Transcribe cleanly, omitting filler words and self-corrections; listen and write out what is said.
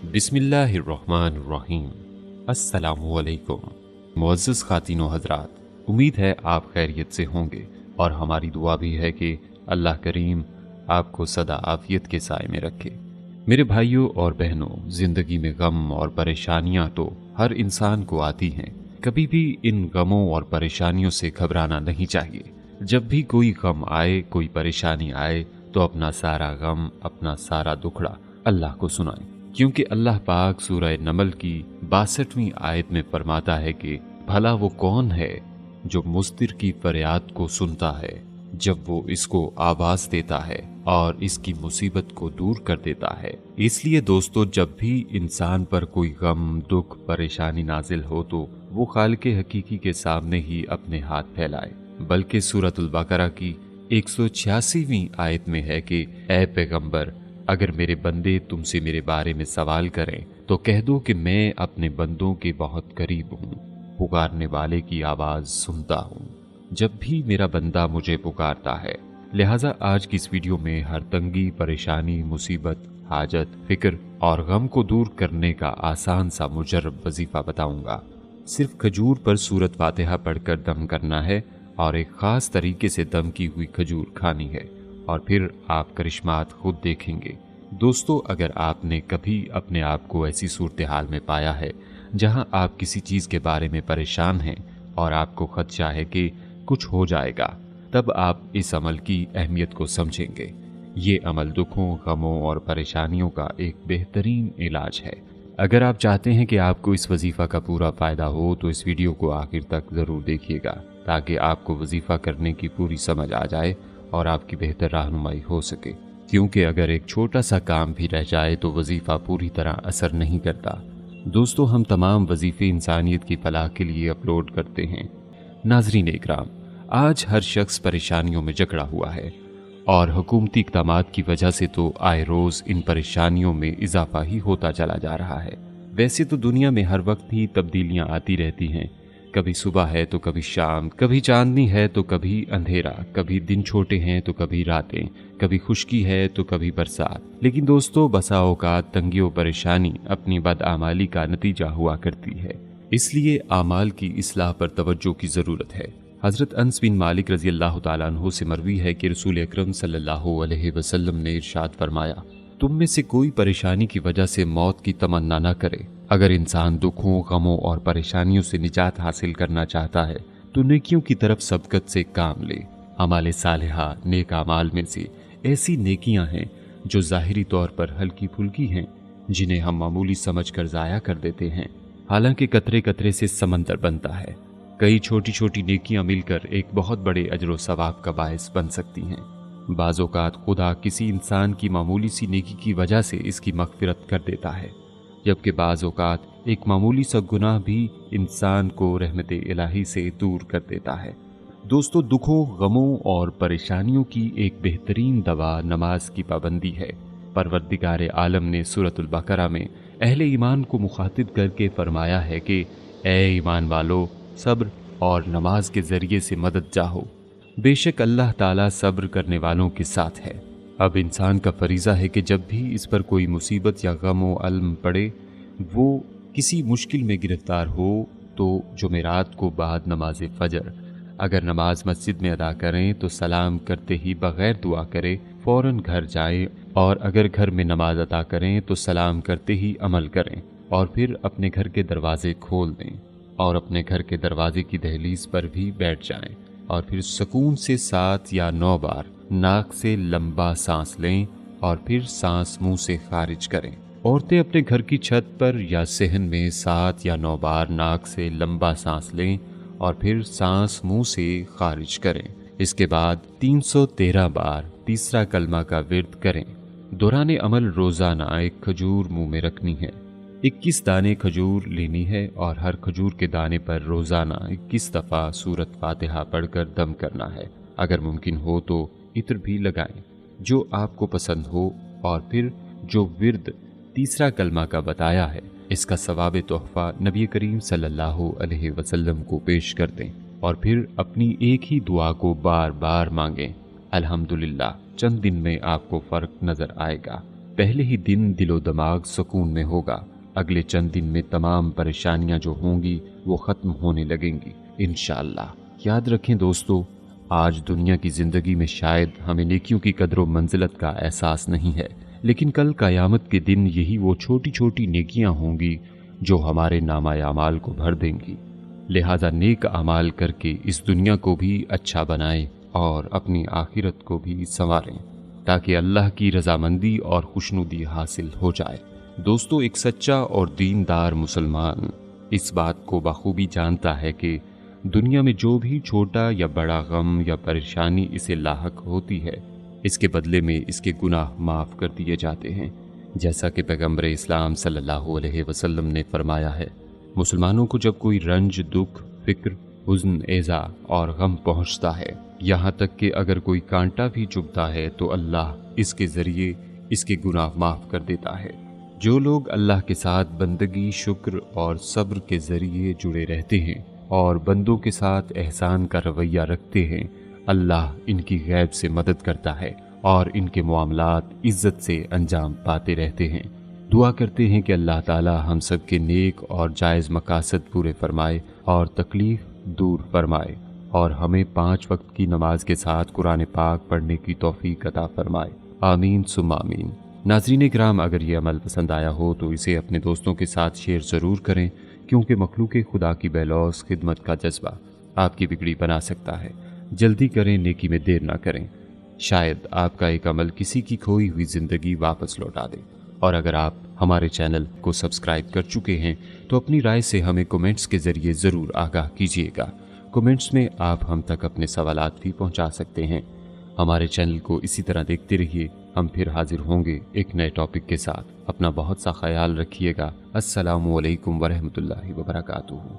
बिस्मिल्लाहिर्रहमानिर्रहीम। अस्सलामुअलैकुम। मुअज़्ज़ज़ ख़ातिन व हज़रात, उम्मीद है आप खैरियत से होंगे और हमारी दुआ भी है कि अल्लाह करीम आपको सदा आफ़ियत के साए में रखे। मेरे भाइयों और बहनों, ज़िंदगी में गम और परेशानियां तो हर इंसान को आती हैं। कभी भी इन गमों और परेशानियों से घबराना नहीं चाहिए। जब भी कोई गम आए, कोई परेशानी आए, तो अपना सारा गम, अपना सारा दुखड़ा अल्लाह को सुनाएं, क्योंकि अल्लाह पाक सूरह नमल की 62वीं आयत में फरमाता है कि भला वो कौन है जो मुस्तिर की फरियाद को सुनता है जब वो इसको आवाज देता है और इसकी मुसीबत को दूर कर देता है। इसलिए दोस्तों, जब भी इंसान पर कोई गम, दुख, परेशानी नाजिल हो तो वो खालिक हकीकी के सामने ही अपने हाथ फैलाए। बल्कि सूरतुल बकरा की 186वीं आयत में है कि ऐ पैगंबर, अगर मेरे बंदे तुमसे मेरे बारे में सवाल करें तो कह दो कि मैं अपने बंदों के बहुत करीब हूँ, पुकारने वाले की आवाज सुनता हूँ जब भी मेरा बंदा मुझे पुकारता है। लिहाजा आज की इस वीडियो में हर तंगी, परेशानी, मुसीबत, हाजत, फिक्र और गम को दूर करने का आसान सा मुजर्रब वजीफा बताऊंगा। सिर्फ खजूर पर सूरत फातिहा पढ़कर दम करना है और एक खास तरीके से दम की हुई खजूर खानी है और फिर आप करिश्मात खुद देखेंगे। दोस्तों, अगर आपने कभी अपने आप को ऐसी सूरत हाल में पाया है जहां आप किसी चीज़ के बारे में परेशान हैं और आपको खदशा है कि कुछ हो जाएगा, तब आप इस अमल की अहमियत को समझेंगे। ये अमल दुखों, गमों और परेशानियों का एक बेहतरीन इलाज है। अगर आप चाहते हैं कि आपको इस वजीफ़ा का पूरा फ़ायदा हो तो इस वीडियो को आखिर तक ज़रूर देखिएगा, ताकि आपको वजीफ़ा करने की पूरी समझ आ जाए और आपकी बेहतर रहनुमाई हो सके। क्योंकि अगर एक छोटा सा काम भी रह जाए तो वजीफ़ा पूरी तरह असर नहीं करता। दोस्तों, हम तमाम वजीफ़े इंसानियत की फलाह के लिए अपलोड करते हैं। नाज़रीन इकराम, आज हर शख्स परेशानियों में जकड़ा हुआ है और हुकूमती इक़दामात की वजह से तो आए रोज़ इन परेशानियों में इजाफा ही होता चला जा रहा है। वैसे तो दुनिया में हर वक्त ही तब्दीलियाँ आती रहती हैं। कभी सुबह है तो कभी शाम, कभी चांदनी है तो कभी अंधेरा, कभी दिन छोटे हैं तो कभी रातें, कभी खुश्की है तो कभी बरसात। लेकिन दोस्तों, बसा औकात तंगी और परेशानी अपनी बदआमाली का नतीजा हुआ करती है। इसलिए आमाल की इस्लाह पर तवज्जो की ज़रूरत है। हज़रत अनस बिन मालिक रज़ी अल्लाह तआला अन्हु से मरवी है कि रसूल अकरम सल्लल्लाहु अलैहि वसल्लम ने इरशाद फरमाया, तुम में से कोई परेशानी की वजह से मौत की तमन्ना न करे। अगर इंसान दुखों, गमों और परेशानियों से निजात हासिल करना चाहता है तो नेकियों की तरफ सबकत से काम ले। अमाले सालिहा, नेक अमाल में से ऐसी नेकियां हैं जो ज़ाहिरी तौर पर हल्की फुल्की हैं, जिन्हें हम मामूली समझकर ज़ाया कर देते हैं। हालांकि कतरे कतरे से समंदर बनता है। कई छोटी छोटी नेकियां मिलकर एक बहुत बड़े अजर व सवाब का बायस बन सकती हैं। बाज़ औक़ात खुदा किसी इंसान की मामूली सी नेकी की वजह से इसकी मग़फ़िरत कर देता है, जबकि बाज़ औक़ात एक मामूली सा गुनाह भी इंसान को रहमत इलाही से दूर कर देता है। दोस्तों, दुखों, गमों और परेशानियों की एक बेहतरीन दवा नमाज की पाबंदी है। परवरदिगार आलम ने सूरतुल बकरा में अहले ईमान को मुखातिब करके फरमाया है कि ए ईमान वालो, सब्र और नमाज के ज़रिए से मदद चाहो, बेशक अल्लाह ताला सब्र करने वालों के साथ है। अब इंसान का फरीज़ा है कि जब भी इस पर कोई मुसीबत या गम व अलम पड़े, वो किसी मुश्किल में गिरफ्तार हो, तो जुमेरात को बाद नमाज फ़जर अगर नमाज मस्जिद में अदा करें तो सलाम करते ही बग़ैर दुआ करे फ़ौरन घर जाएं, और अगर घर में नमाज अदा करें तो सलाम करते ही अमल करें और फिर अपने घर के दरवाजे खोल दें और अपने घर के दरवाजे की दहलीज पर भी बैठ जाएं और फिर सुकून से 7 या 9 बार नाक से लंबा सांस लें और फिर सांस मुंह से खारिज करें। औरतें अपने घर की छत पर या सहन में 7 या 9 बार नाक से लंबा सांस लें और फिर सांस मुंह से खारिज करें। इसके बाद 313 बार तीसरा कलमा का विर्द करें। दौरान अमल रोज़ाना एक खजूर मुंह में रखनी है। 21 दाने खजूर लेनी है और हर खजूर के दाने पर रोज़ाना 21 दफ़ा सूरत फातिहा पढ़कर दम करना है। अगर मुमकिन हो तो इत्र भी लगाएं जो आपको पसंद हो, और फिर जो विर्द तीसरा कलमा का बताया है, इसका सवाब तोहफ़ा नबी करीम सल्लल्लाहु अलैहि वसल्लम को पेश कर दें और फिर अपनी एक ही दुआ को बार बार मांगें। अल्हम्दुलिल्लाह, चंद दिन में आपको फ़र्क नज़र आएगा। पहले ही दिन दिलो दिमाग सुकून में होगा। अगले चंद दिन में तमाम परेशानियां जो होंगी वो ख़त्म होने लगेंगी इंशाअल्लाह। याद रखें दोस्तों, आज दुनिया की ज़िंदगी में शायद हमें नेकियों की कदर व मंजिलत का एहसास नहीं है, लेकिन कल क़यामत के दिन यही वो छोटी छोटी नेकियां होंगी जो हमारे नामा अमाल को भर देंगी। लिहाजा नेक अमाल करके इस दुनिया को भी अच्छा बनाएं और अपनी आखिरत को भी संवारें, ताकि अल्लाह की रजामंदी और खुशनुदी हासिल हो जाए। दोस्तों, एक सच्चा और दीनदार मुसलमान इस बात को बखूबी जानता है कि दुनिया में जो भी छोटा या बड़ा गम या परेशानी इसे लाहक होती है, इसके बदले में इसके गुनाह माफ़ कर दिए जाते हैं। जैसा कि पैगम्बर इस्लाम सल्लल्लाहु अलैहि वसल्लम ने फरमाया है, मुसलमानों को जब कोई रंज, दुख, फिक्र, हुज़्न, एज़ा और गम पहुँचता है, यहाँ तक कि अगर कोई कांटा भी चुभता है, तो अल्लाह इसके ज़रिए इसके गुनाह माफ़ कर देता है। जो लोग अल्लाह के साथ बंदगी, शुक्र और सब्र के ज़रिए जुड़े रहते हैं और बंदों के साथ एहसान का रवैया रखते हैं, अल्लाह इनकी गैब से मदद करता है और इनके मामलात इज़्ज़त से अंजाम पाते रहते हैं। दुआ करते हैं कि अल्लाह ताला हम सब के नेक और जायज़ मकासद पूरे फरमाए और तकलीफ़ दूर फरमाए और हमें 5 वक्त की नमाज के साथ कुरान पाक पढ़ने की तौफीक अता फरमाए। आमीन सुम्मा आमीन। नाज़रीन इकराम, अगर ये अमल पसंद आया हो तो इसे अपने दोस्तों के साथ शेयर ज़रूर करें, क्योंकि मखलूक खुदा की बेलौस खिदमत का जज्बा आपकी बिगड़ी बना सकता है। जल्दी करें, नेकी में देर ना करें। शायद आपका एक अमल किसी की खोई हुई ज़िंदगी वापस लौटा दे। और अगर आप हमारे चैनल को सब्सक्राइब कर चुके हैं तो अपनी राय से हमें कमेंट्स के ज़रिए ज़रूर आगाह कीजिएगा। कमेंट्स में आप हम तक अपने सवालात भी पहुंचा सकते हैं। हमारे चैनल को इसी तरह देखते रहिए। हम फिर हाजिर होंगे एक नए टॉपिक के साथ। अपना बहुत सा ख्याल रखिएगा। अस्सलामु अलैकुम वरहमतुल्लाहि वबरकातुहू।